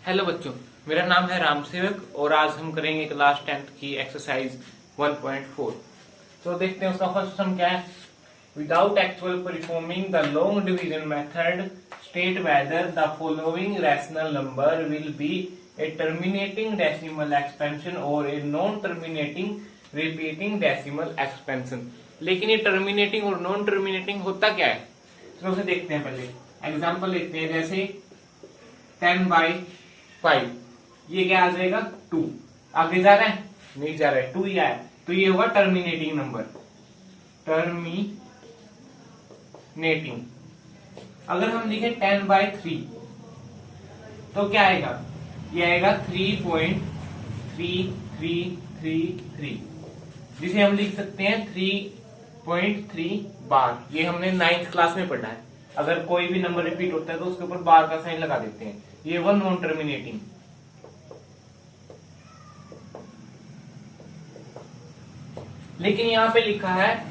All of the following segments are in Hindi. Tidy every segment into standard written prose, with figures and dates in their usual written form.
हेलो बच्चों, मेरा नाम है राम सेवक और आज हम करेंगे क्लास 10th की एक्सरसाइज 1.4। तो देखते हैं उसका फर्स्ट सम क्या है। Without actual performing the long division method state whether the following rational number will be a terminating decimal expansion और a non terminating repeating decimal expansion. लेकिन ये टर्मिनेटिंग और नॉन टर्मिनेटिंग होता क्या है, तो उसे देखते हैं। पहले एग्जाम्पल लेते हैं, जैसे 10/5, ये क्या आ जाएगा 2। आगे जा रहा है, नहीं जा रहा है, 2 ही आया, तो ये होगा टर्मिनेटिंग नंबर, टर्मिनेटिंग। अगर हम लिखे 10/3 तो क्या आएगा, ये आएगा 3.3333, जिसे हम लिख सकते हैं 3.3 बार। ये हमने 9th क्लास में पढ़ा है। अगर कोई भी नंबर रिपीट होता है तो उसके ऊपर बार का साइन लगा देते हैं। ये वन नॉन टर्मिनेटिंग। लेकिन यहां पे लिखा है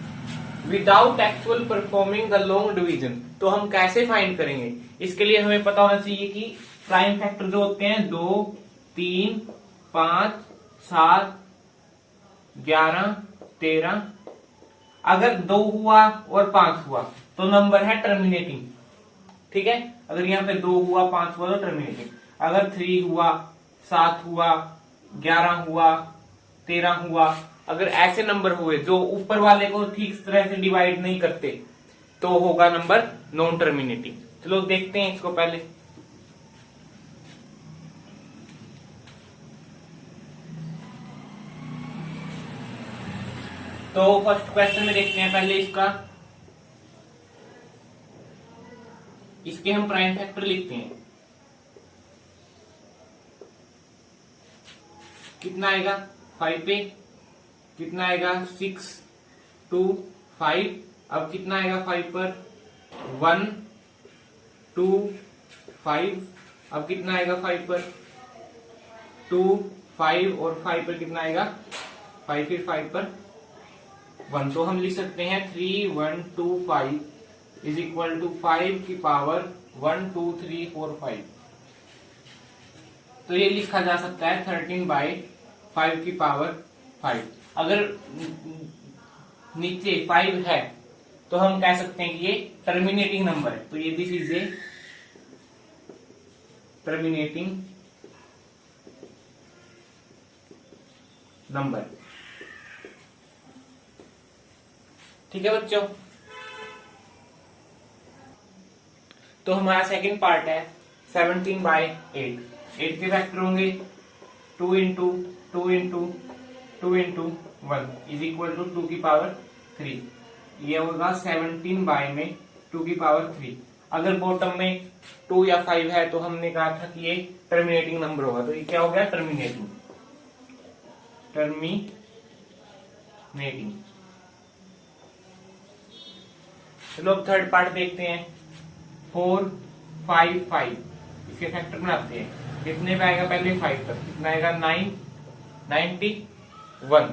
without actual performing the long division, तो हम कैसे फाइंड करेंगे? इसके लिए हमें पता होना चाहिए कि प्राइम फैक्टर जो होते हैं 2, 3, 5, 7, 11, 13। अगर 2 हुआ और 5 हुआ तो नंबर है टर्मिनेटिंग, ठीक है। अगर यहाँ पे 2 हुआ 5 हुआ तो टर्मिनेटिंग। अगर 3 हुआ, 7 हुआ, 11 हुआ, 13 हुआ, अगर ऐसे नंबर हुए जो ऊपर वाले को ठीक तरह से डिवाइड नहीं करते तो होगा नंबर नॉन टर्मिनेटिंग। चलो देखते हैं इसको पहले। तो फर्स्ट क्वेश्चन में देखते हैं पहले इसके हम प्राइम फैक्टर लिखते हैं। कितना आएगा 5 पे, कितना आएगा 6, 2, 5। अब कितना आएगा 5 पर 1, 2, 5। अब कितना आएगा 5 पर 2, 5 और 5 पर कितना आएगा 5, फिर 5 पर 1। तो हम लिख सकते हैं 3, 1, 2, 5 इज इक्वल टू 5 की पावर 1, 2, 3, 4, 5। तो ये लिखा जा सकता है 13/5 की पावर 5। अगर नीचे 5 है तो हम कह सकते हैं कि ये टर्मिनेटिंग नंबर है। तो ये this is a terminating number, ठीक है बच्चों। तो हमारा सेकंड पार्ट है 17/8। 8 के फैक्टर होंगे 2 into 2 into 2 into 1 is equal to 2 की पावर 3। ये होगा 17 में 2 की पावर 3। अगर बॉटम में 2 या 5 है तो हमने कहा था कि ये टर्मिनेटिंग नंबर होगा, तो ये क्या हो गया टर्मिनेटिंग। चलो अब थर्ड पार्ट देखते हैं। 4, 5, 5 इसके फैक्टर बनाते हैं। कितने पे आएगा, पहले 5 तक कितना आएगा 9, 91।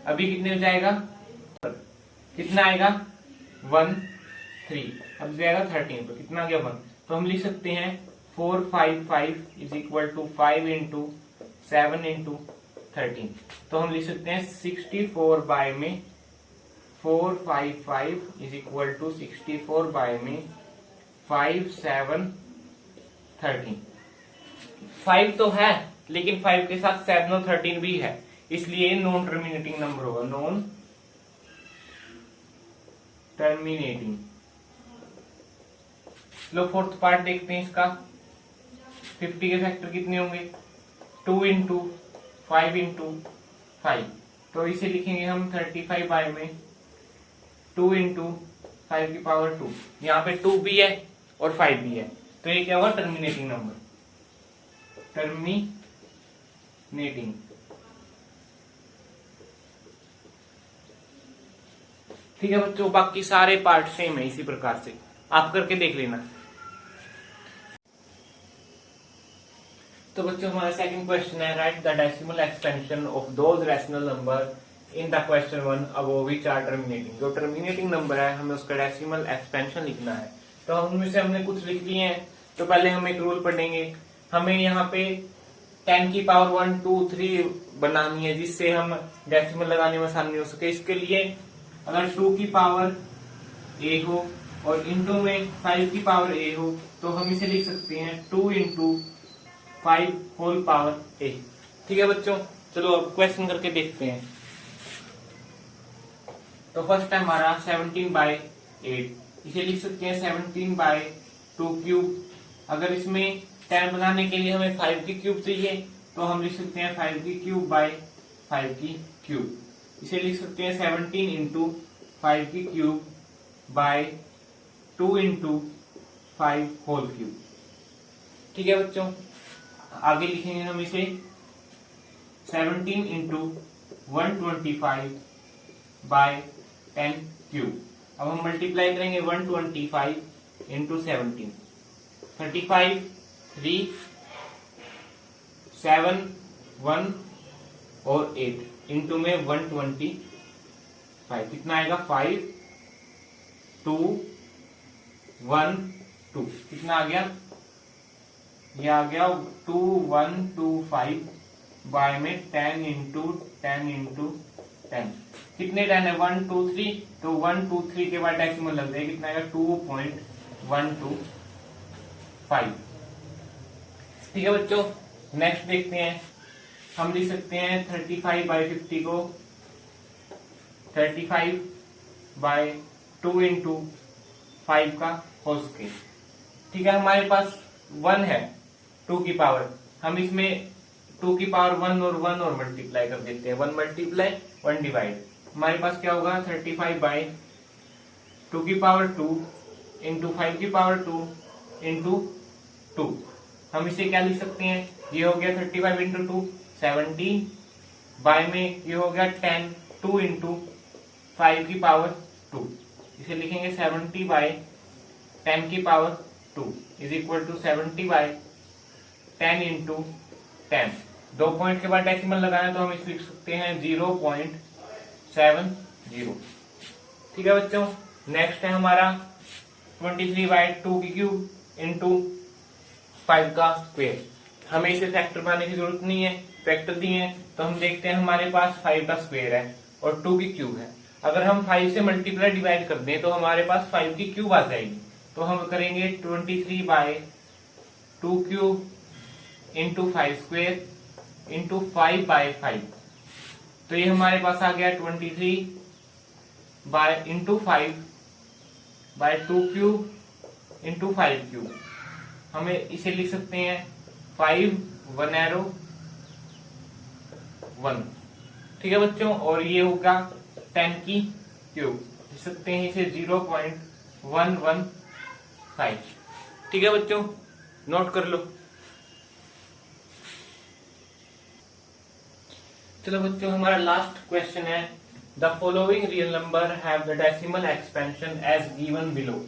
अभी कितने में जाएगा, कितना आएगा 1, 3। अब जाएगा 13 तो कितना आ गया 1। तो हम लिख सकते हैं 4, 5, 5 is equal to 5 into 7 into 13। तो हम लिख सकते हैं 64 में 4, 5, 5 इज इक्वल टू 64 में 5, 7, 13। 5 तो है लेकिन 5 के साथ 7 और 13 भी है, इसलिए नॉन टर्मिनेटिंग नंबर होगा, नॉन टर्मिनेटिंग। लो फोर्थ पार्ट देखते हैं इसका। 50 के फैक्टर कितने होंगे 2 इंटू 5 इंटू 5। तो इसे लिखेंगे हम 35 में 2 इंटू 5 की पावर 2। यहाँ पे 2 भी है और 5 भी है, तो ये क्या होगा टर्मिनेटिंग नंबर, टर्मिनेटिंग। ठीक है बच्चों, बाकी सारे पार्ट सेम है, इसी प्रकार से आप करके देख लेना। तो बच्चों हमारा सेकंड क्वेश्चन है, write the decimal expansion of those rational number in the question 1 above which are terminating. जो टर्मिनेटिंग नंबर है हमें उसका डेसिमल एक्सपेंशन लिखना है। तो हम उनमें से हमने कुछ लिख लिए हैं। तो पहले हम एक रूल पढ़ेंगे, हमें यहाँ पे 10 की पावर 1 2 3 बनानी है, जिससे हम डेसिमल लगाने में आसानी हो सके। इसके लिए अगर 2 की पावर a हो और इंटू में 5 की पावर a हो, तो हम इसे लिख सकते हैं 2 इंटू 5 होल पावर a। ठीक है बच्चों, चलो अब क्वेश्चन करके देखते हैं। तो फर्स्ट है हमारा 17/8, इसे लिख सकते हैं 17/2 क्यूब। अगर इसमें 10 बनाने के लिए हमें 5 की क्यूब चाहिए, तो हम लिख सकते हैं 5 की क्यूब बाय 5 की क्यूब। इसे लिख सकते हैं 17 इंटू 5 की cube by 2 into 5 whole cube. ठीक है बच्चों, आगे लिखेंगे हम इसे 17 इंटू 125 बाय 10 क्यूब। अब हम मल्टीप्लाई करेंगे 125 इंटू 17, 35 3 7 1 और 8 इंटू में 125, कितना आएगा 5 2 1 2, कितना आ गया, ये आ गया 2125 बाय में 10 इंटू 10 इंटू 10। कितने 10 है 1 2 3, तो 1 2 3 के बाद डेसिमल लग जाएगा, कितना आएगा 2.125। ठीक है बच्चों, नेक्स्ट देखते हैं। हम लिख सकते हैं 35/50 को 35/2 इंटू 5 का होल स्क्वायर। ठीक है, हमारे पास 1 है 2 की पावर, हम इसमें 2 की पावर 1 और 1 और मल्टीप्लाई कर देते हैं, 1 मल्टीप्लाई 1 डिवाइड। हमारे पास क्या होगा 35/2 की पावर 2 इंटू 5 की पावर 2 इंटू 2। हम इसे क्या लिख सकते हैं, ये हो गया 35 इंटू 2 17 बाय में ये हो गया 10 2 इंटू 5 की पावर 2। इसे लिखेंगे 70/10 की power 2 is equal to 70/10 into 10। 2 point के बाद डेसिमल लगाना, तो हम इसे लिख सकते हैं 0.70। ठीक है बच्चों, नेक्स्ट है हमारा 23/2 की क्यूब इंटू 5 का स्क्वायर। हमें इसे फैक्टर बनाने की जरूरत नहीं है, फैक्टर दिए हैं तो हम देखते हैं हमारे पास 5 का स्क्वायर है और 2 की क्यूब है। अगर हम 5 से मल्टीप्लाई डिवाइड कर दें तो हमारे पास 5 की क्यूब आ जाएगी। तो हम करेंगे 23/2 क्यूब इंटू 5 स्क्वायर इंटू 5/5। तो ये हमारे पास आ गया 23 इंटू 5/2 क्यूब इंटू 5 क्यूब। हमें इसे लिख सकते हैं 5 1 एरो 1। ठीक है बच्चों, और ये होगा 10 की क्यूब, लिख सकते हैं इसे 0.115। ठीक है बच्चों, नोट कर लो। चलो बच्चों, हमारा लास्ट क्वेश्चन है the following real number have the decimal expansion as given below.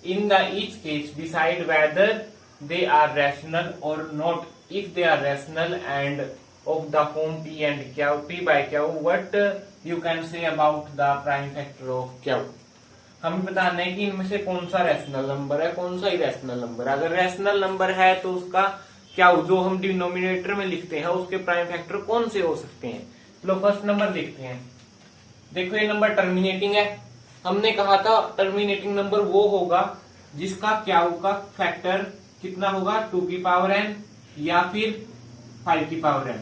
In the each case decide whether they are rational or not. If they are rational and of the form p and q, p by q, what you can say about the prime factor of q? हमें बताना है कि इनमें से कौन सा रैशनल नंबर है, कौन सा इरेशनल नंबर है। अगर रैशनल नंबर है तो उसका क्या जो हम डिनोमिनेटर में लिखते हैं उसके प्राइम फैक्टर कौन से हो सकते हैं। चलो फर्स्ट नंबर देखते हैं। देखो ये नंबर टर्मिनेटिंग है, हमने कहा था टर्मिनेटिंग नंबर वो होगा जिसका क्या का फैक्टर कितना होगा 2 की पावर n या फिर 5 की पावर n।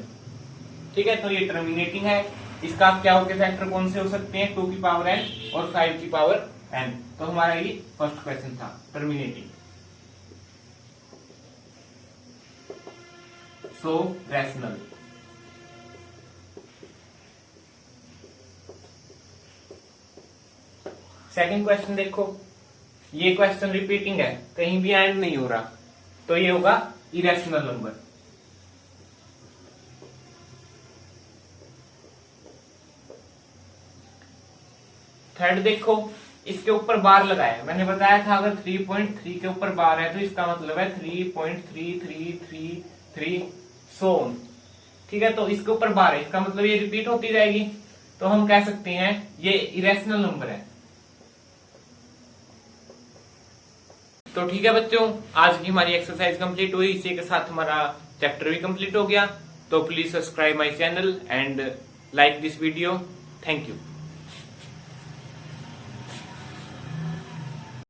ठीक है, तो ये टर्मिनेटिंग है, इसका क्या के फैक्टर कौन से हो सकते हैं 2 की पावर n और 5 की पावर n। तो हमारा ये फर्स्ट क्वेश्चन था टर्मिनेटिंग। सो रैशनल। सेकंड क्वेश्चन देखो, ये क्वेश्चन रिपीटिंग है, कहीं भी एंड नहीं हो रहा, तो ये होगा इरेशनल नंबर। थर्ड देखो, इसके ऊपर बार लगाया, मैंने बताया था अगर 3.3 के ऊपर बार है तो इसका मतलब है 3.3333 सो ऑन। ठीक है, तो इसके ऊपर बार है, इसका मतलब ये रिपीट होती जाएगी, तो हम कह सकते हैं ये इरेशनल नंबर है। तो ठीक है बच्चों, आज की हमारी एक्सरसाइज कंप्लीट हुई, इसी के साथ हमारा चैप्टर भी कंप्लीट हो गया। तो please subscribe my channel and like this video. Thank you.